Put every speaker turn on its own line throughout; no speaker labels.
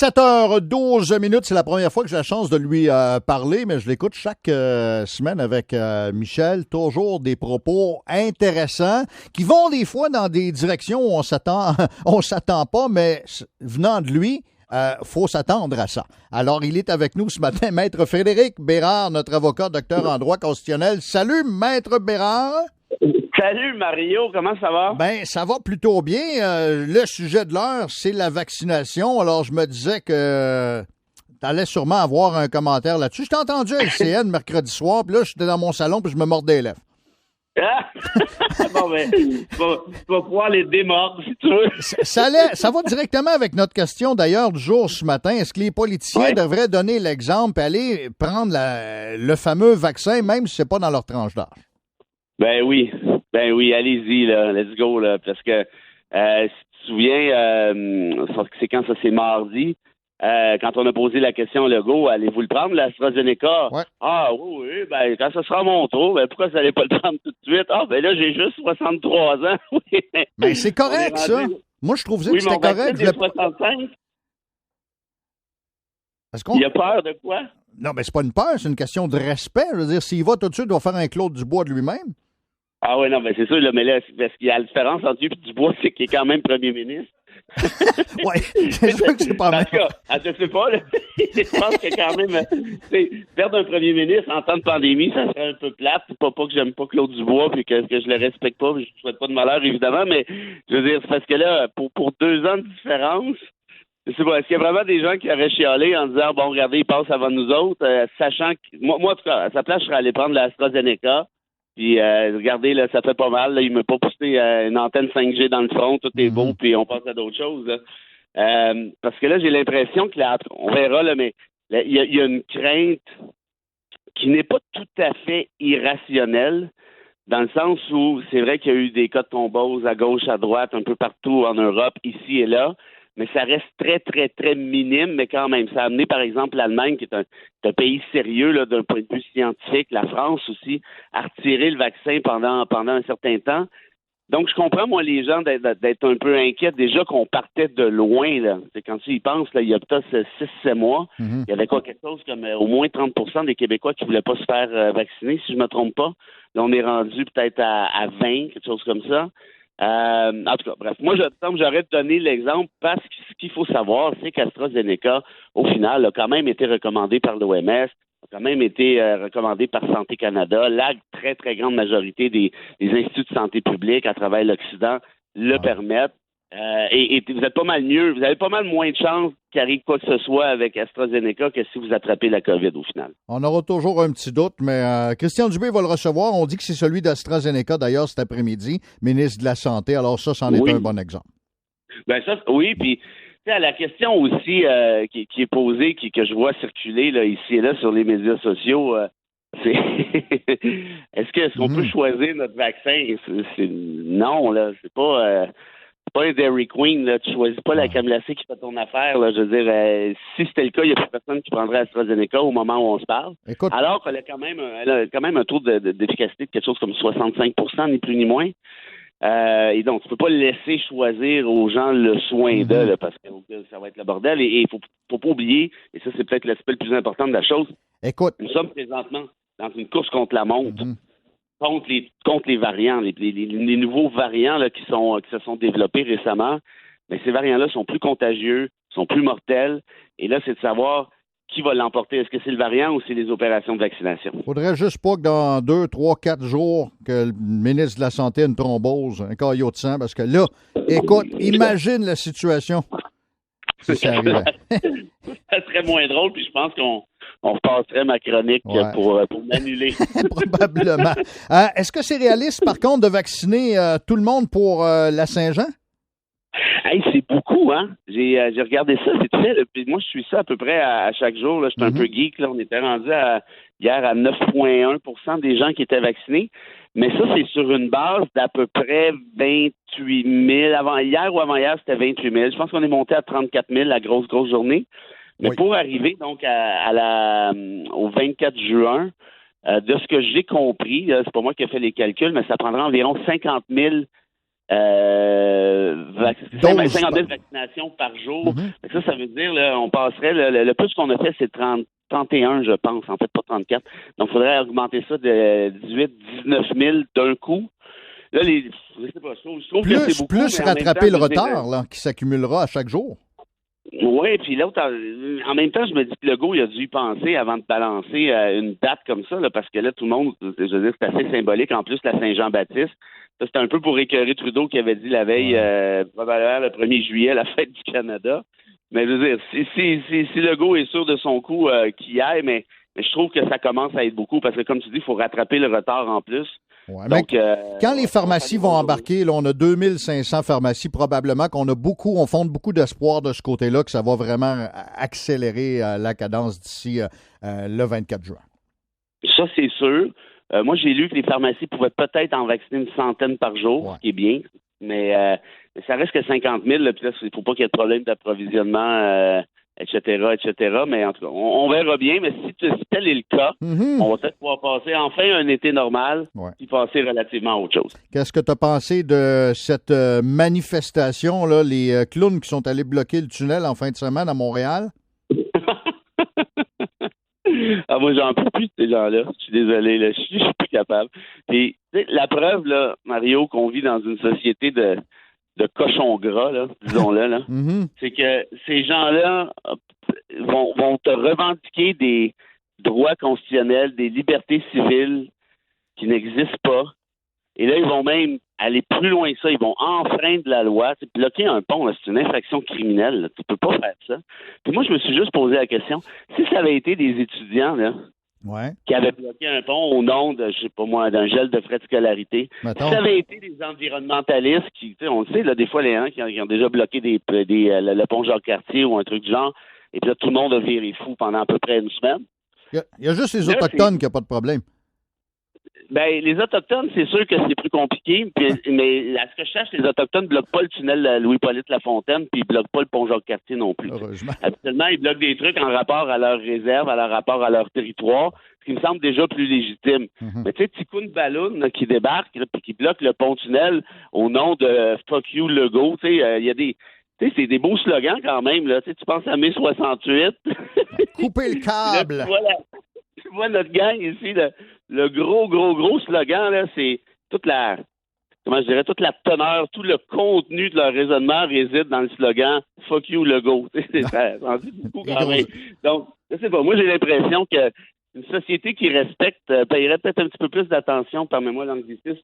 7h12. C'est la première fois que j'ai la chance de lui parler, mais je l'écoute chaque semaine avec Michel. Toujours des propos intéressants qui vont des fois dans des directions où on s'attend pas, mais venant de lui, faut s'attendre à ça. Alors, il est avec nous ce matin, Maître Frédéric Bérard, notre avocat, docteur en droit constitutionnel. Salut, Maître Bérard.
Salut Mario, comment ça va?
Ben, ça va plutôt bien. Le sujet de l'heure, c'est la vaccination. Alors, je me disais que tu allais sûrement avoir un commentaire là-dessus. Je t'ai entendu à LCN mercredi soir, puis là, j'étais dans mon salon, puis je me mordais les lèvres.
Ah! Bon, ben, tu vas pouvoir les démordre, si tu veux.
Ça va directement avec notre question, d'ailleurs, du jour ce matin. Est-ce que les politiciens devraient donner l'exemple et aller prendre le fameux vaccin, même si c'est pas dans leur tranche d'âge?
Ben oui, allez-y, là, let's go, là, parce que, si tu te souviens, c'est quand ça, c'est mardi, quand on a posé la question à Legault, allez-vous le prendre, l'AstraZeneca?
Ouais.
Ah oui, ben quand ça sera mon tour, ben pourquoi vous n'allez pas le prendre tout de suite? Ah, ben là, j'ai juste 63 ans. Oui.
Mais c'est correct, ça. Moi, je trouvais que c'était correct.
Oui, 65. Il a peur de quoi?
Non, mais c'est pas une peur, c'est une question de respect. Je veux dire, s'il va tout de suite, il va faire un Claude Dubois de lui-même.
Ah oui, non, mais c'est sûr, là, mais là, parce qu'il y a la différence entre lui et Dubois, c'est qu'il est quand même premier ministre.
Oui, c'est sûr que c'est pas mal.
En tout cas, je sais pas, là, je pense que quand même, perdre un premier ministre en temps de pandémie, ça serait un peu plate. C'est pas que j'aime pas Claude Dubois puis que je le respecte pas, puis je souhaite pas de malheur, évidemment, mais je veux dire, c'est parce que là, pour 2 ans de différence, je sais pas, est-ce qu'il y a vraiment des gens qui auraient chialé en disant, bon, regardez, il passe avant nous autres, sachant que, moi, en tout cas, à sa place, je serais allé prendre l'AstraZeneca. Puis, regardez, là, ça fait pas mal. Là, il m'a pas poussé une antenne 5G dans le front. Tout est beau, puis on passe à d'autres choses. Là. Parce que là, j'ai l'impression que, on verra, là, mais il y a une crainte qui n'est pas tout à fait irrationnelle, dans le sens où c'est vrai qu'il y a eu des cas de thrombose à gauche, à droite, un peu partout en Europe, ici et là, mais ça reste très, très, très minime, mais quand même. Ça a amené, par exemple, l'Allemagne, qui est un pays sérieux là, d'un point de vue scientifique, la France aussi, à retirer le vaccin pendant un certain temps. Donc, je comprends, moi, les gens d'être un peu inquiets, déjà qu'on partait de loin, là. C'est quand tu y penses, là, il y a peut-être 6-7 mois, il y avait quelque chose comme au moins 30% des Québécois qui voulaient pas se faire vacciner, si je me trompe pas. Là, on est rendu peut-être à 20, quelque chose comme ça. En tout cas, bref, moi, j'aurais donné l'exemple parce que ce qu'il faut savoir, c'est qu'AstraZeneca, au final, a quand même été recommandé par l'OMS, a quand même été recommandé par Santé Canada. La très, très grande majorité des instituts de santé publique à travers l'Occident le permettent. Et vous êtes pas mal mieux, vous avez pas mal moins de chances qu'il arrive quoi que ce soit avec AstraZeneca que si vous attrapez la COVID au final.
On aura toujours un petit doute, mais Christian Dubé va le recevoir. On dit que c'est celui d'AstraZeneca, d'ailleurs, cet après-midi, ministre de la Santé. Alors ça, c'en est un bon exemple.
Ben ça, oui, puis à la question aussi qui est posée, que je vois circuler là, ici et là sur les médias sociaux, c'est est-ce qu'on peut choisir notre vaccin? Non, là, c'est pas un Dairy Queen, là, tu choisis pas la crème glacée qui fait ton affaire. Là, je veux dire, si c'était le cas, il n'y a plus personne qui prendrait AstraZeneca au moment où on se parle.
Écoute,
alors qu'elle a quand même un taux d'efficacité de quelque chose comme 65%, ni plus ni moins. Et donc, tu peux pas laisser choisir aux gens le soin d'eux, là, parce que ça va être le bordel. Et il faut pas oublier, et ça, c'est peut-être l'aspect le plus important de la chose.
Écoute,
nous sommes présentement dans une course contre la montre. Contre les variants, les nouveaux variants là, qui se sont développés récemment, mais ces variants-là sont plus contagieux, sont plus mortels, et là, c'est de savoir qui va l'emporter. Est-ce que c'est le variant ou c'est les opérations de vaccination?
Faudrait juste pas que dans 2, 3, 4 jours, que le ministre de la Santé ait une thrombose, un caillot de sang, parce que là, écoute, imagine la situation. Si ça arrivait.
Ça serait moins drôle, puis je pense qu'on repasserait ma chronique pour m'annuler.
Probablement. Est-ce que c'est réaliste, par contre, de vacciner tout le monde pour la Saint-Jean?
Hey, c'est beaucoup, hein? J'ai regardé ça, c'est fait. Puis moi, je suis ça à peu près à chaque jour. Là. Je suis un peu geek. Là. On était rendu hier à 9,1% des gens qui étaient vaccinés. Mais ça, c'est sur une base d'à peu près 28 000. Hier ou avant-hier, c'était 28 000. Je pense qu'on est monté à 34 000 la grosse journée. Mais pour arriver donc au 24 juin, de ce que j'ai compris, c'est pas moi qui ai fait les calculs, mais ça prendra environ 50 000 50 000 vaccinations par jour. Ça veut dire, là, on passerait, le plus qu'on a fait, c'est 31, je pense, en fait, pas 34. Donc, il faudrait augmenter ça de 19 000 d'un coup. Là, je sais pas, je trouve que c'est beaucoup.
Plus rattraper le retard là, qui s'accumulera à chaque jour.
Oui, puis l'autre, en même temps, je me dis que Legault, il a dû y penser avant de balancer une date comme ça, là, parce que là, tout le monde, je veux dire, c'est assez symbolique. En plus, la Saint-Jean-Baptiste, ça, c'était un peu pour écœurer Trudeau qui avait dit la veille, probablement le 1er juillet, la fête du Canada. Mais je veux dire, si Legault est sûr de son coup, qu'il y aille, mais je trouve que ça commence à être beaucoup, parce que comme tu dis, il faut rattraper le retard en plus.
Ouais, donc, quand les pharmacies vont embarquer, là, on a 2500 pharmacies probablement, on fonde beaucoup d'espoir de ce côté-là, que ça va vraiment accélérer la cadence d'ici le 24 juin.
Ça, c'est sûr. Moi, j'ai lu que les pharmacies pouvaient peut-être en vacciner une centaine par jour, ce qui est bien, mais ça reste que 50 000, là, puis là, il ne faut pas qu'il y ait de problème d'approvisionnement, etc., etc. Mais en tout cas, on verra bien. Mais si tel est le cas, on va peut-être pouvoir passer enfin un été normal et passer relativement à autre chose.
Qu'est-ce que tu as pensé de cette manifestation, là, les clowns qui sont allés bloquer le tunnel en fin de semaine à Montréal?
Moi, j'en peux plus de ces gens-là. Je suis désolé, là, je suis plus capable. Puis, la preuve, là, Mario, qu'on vit dans une société de cochons gras, là, disons-le, là, c'est que ces gens-là vont te revendiquer des droits constitutionnels, des libertés civiles qui n'existent pas. Et là, ils vont même aller plus loin que ça. Ils vont enfreindre la loi. Bloquer un pont, là, c'est une infraction criminelle. Là. Tu peux pas faire ça. Puis moi, je me suis juste posé la question, si ça avait été des étudiants, là, qui avaient bloqué un pont au nom de, je sais pas moi, d'un gel de frais de scolarité. Si ça avait été des environnementalistes qui, on le sait, là, des fois, les gens qui ont déjà bloqué le pont Jacques-Cartier ou un truc du genre, et puis là, tout le monde a viré fou pendant à peu près une semaine.
Il y a juste les Autochtones qui n'ont pas de problème.
Ben, les Autochtones, c'est sûr que c'est plus compliqué, mais à ce que je cherche, les Autochtones ne bloquent pas le tunnel Louis-Polyte Lafontaine, puis ils ne bloquent pas le pont Jacques-Cartier non plus.
Heureusement.
Habituellement, ils bloquent des trucs en rapport à leur réserve, en rapport à leur territoire, ce qui me semble déjà plus légitime. Mais tu sais, Ticoun Balloon là, qui débarque, puis qui bloque le pont-tunnel au nom de « Fuck you, Legault », tu sais, il y a des... Tu sais, c'est des beaux slogans quand même, là. Tu sais, tu penses à mai 68.
Couper le câble!
Là, tu vois notre gang ici, le gros slogan, là, c'est toute la teneur, tout le contenu de leur raisonnement réside dans le slogan « Fuck you, Legault ». Ça en dit beaucoup quand même. Donc, je sais pas, moi j'ai l'impression qu'une société qui respecte paierait peut-être un petit peu plus d'attention, permets-moi l'anglicisme,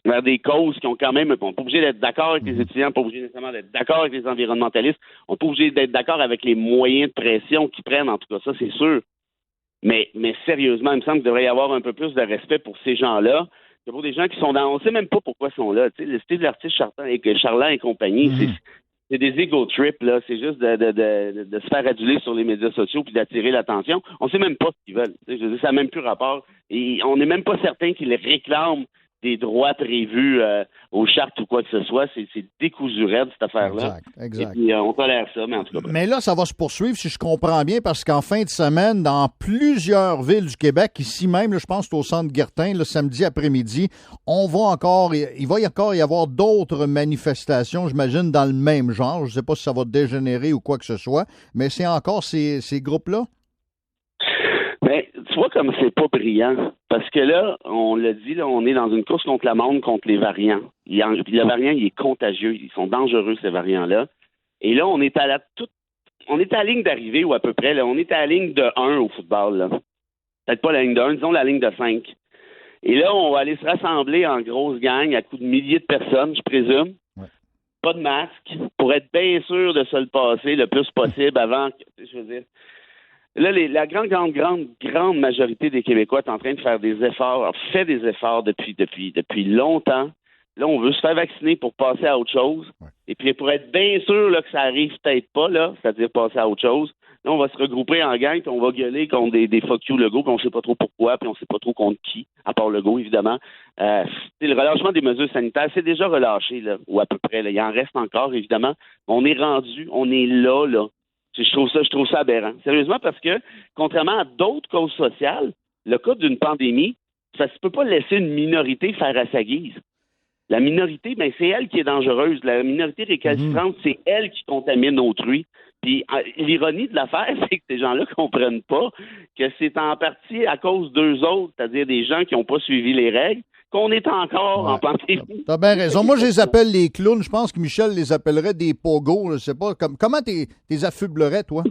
vers des causes qui ont quand même, on n'est pas obligé d'être d'accord avec les étudiants, on n'est pas obligé nécessairement d'être d'accord avec les environnementalistes, on n'est pas obligé d'être d'accord avec les moyens de pression qu'ils prennent, en tout cas, ça c'est sûr. Mais sérieusement, il me semble qu'il devrait y avoir un peu plus de respect pour ces gens-là, que pour des gens qui sont dans... On ne sait même pas pourquoi ils sont là. Tu sais, le style de l'artiste Charland et compagnie, c'est des ego trips, là. C'est juste de se faire aduler sur les médias sociaux puis d'attirer l'attention. On ne sait même pas ce qu'ils veulent. Tu sais, je veux dire, ça n'a même plus rapport. Et on n'est même pas certain qu'ils réclament des droits prévus aux chartes ou quoi que ce soit. C'est décousu raide, cette affaire-là.
Exact.
Et puis, on tolère ça, mais en tout cas...
Mais là, ça va se poursuivre, si je comprends bien, parce qu'en fin de semaine, dans plusieurs villes du Québec, ici même, là, je pense que c'est au centre Guertin, le samedi après-midi, il va encore y avoir d'autres manifestations, j'imagine, dans le même genre. Je ne sais pas si ça va dégénérer ou quoi que ce soit, mais c'est encore ces groupes-là?
Ben, tu vois comme c'est pas brillant. Parce que là, on l'a dit, là, on est dans une course contre la montre, contre les variants. Le variant, il est contagieux. Ils sont dangereux, ces variants-là. Et là, on est à la ligne d'arrivée, ou à peu près. Là, on est à la ligne de 1 au football. Là. Peut-être pas la ligne de 1, disons la ligne de 5. Et là, on va aller se rassembler en grosse gang à coups de milliers de personnes, je présume. Ouais. Pas de masque, pour être bien sûr de se le passer le plus possible avant que, je veux dire... Là, la grande majorité des Québécois est en train de faire des efforts, fait des efforts depuis longtemps. Là, on veut se faire vacciner pour passer à autre chose. Ouais. Et puis, pour être bien sûr là, que ça arrive peut-être pas, là, c'est-à-dire passer à autre chose, là, on va se regrouper en gang, puis on va gueuler contre des fuck you Legault, puis on sait pas trop pourquoi, puis on sait pas trop contre qui, à part Legault, évidemment. Le relâchement des mesures sanitaires, c'est déjà relâché, là, ou à peu près. Là. Il en reste encore, évidemment. On est là. Je trouve ça aberrant. Sérieusement, parce que, contrairement à d'autres causes sociales, le cas d'une pandémie, ça ne peut pas laisser une minorité faire à sa guise. La minorité, ben c'est elle qui est dangereuse. La minorité récalcitrante, c'est elle qui contamine autrui. Puis l'ironie de l'affaire, c'est que ces gens-là comprennent pas que c'est en partie à cause d'eux autres, c'est-à-dire des gens qui n'ont pas suivi les règles, qu'on est encore en pandémie.
T'as bien raison. Moi, je les appelle les clowns. Je pense que Michel les appellerait des pogos. Je sais pas. Comment t'es affublerais, toi?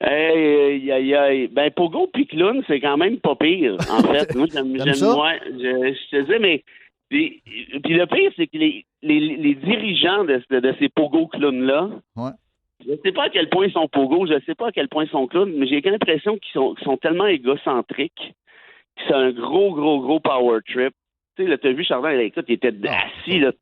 Ben, pogo puis clown, c'est quand même pas pire, en fait. Moi, j'aime
ça?
moins. Je te disais, mais puis le pire, c'est que les dirigeants de ces pogo clowns-là, je ne sais pas à quel point ils sont pogo, je ne sais pas à quel point ils sont clowns, mais j'ai l'impression qu'ils sont tellement égocentriques que c'est un gros power trip. Tu sais, là, t'as vu, Chardin, écoute, il était assis là,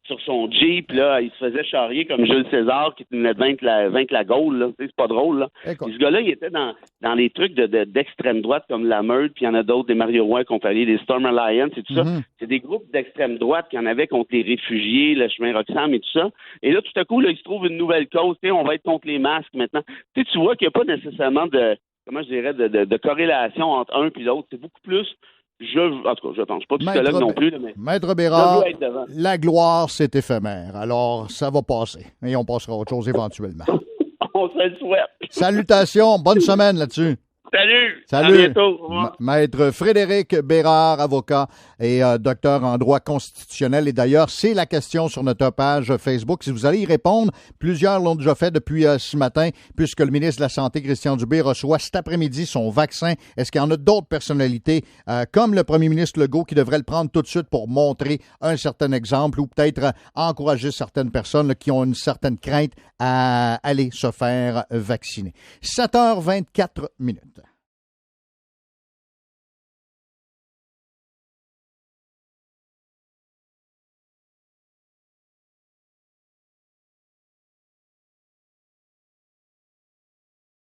sur son Jeep, là, il se faisait charrier comme Jules César qui venait de vaincre la Gaule, là. Tu sais, c'est pas drôle, là. Puis ce gars-là, il était dans les trucs d'extrême droite comme la Meute, puis il y en a d'autres, des Mario Roy et compagnie, des Storm Alliance et tout ça. C'est des groupes d'extrême droite qui en avaient contre les réfugiés, le chemin Roxham et tout ça. Et là, tout à coup, là, il se trouve une nouvelle cause. Tu sais, on va être contre les masques maintenant. Tu sais, tu vois qu'il n'y a pas nécessairement de corrélation entre un et l'autre. C'est beaucoup plus... En tout cas, je pense pas psychologue non plus. Mais
Maître Bérard, la gloire, c'est éphémère. Alors, ça va passer. Et on passera à autre chose éventuellement.
On se le souhaite.
Salutations. Bonne semaine là-dessus.
Salut.
À
bientôt.
Maître Frédéric Bérard, avocat et docteur en droit constitutionnel. Et d'ailleurs, c'est la question sur notre page Facebook. Si vous allez y répondre, plusieurs l'ont déjà fait depuis ce matin, puisque le ministre de la Santé, Christian Dubé, reçoit cet après-midi son vaccin. Est-ce qu'il y en a d'autres personnalités, comme le premier ministre Legault, qui devrait le prendre tout de suite pour montrer un certain exemple ou peut-être encourager certaines personnes là, qui ont une certaine crainte à aller se faire vacciner? 7h24 minutes.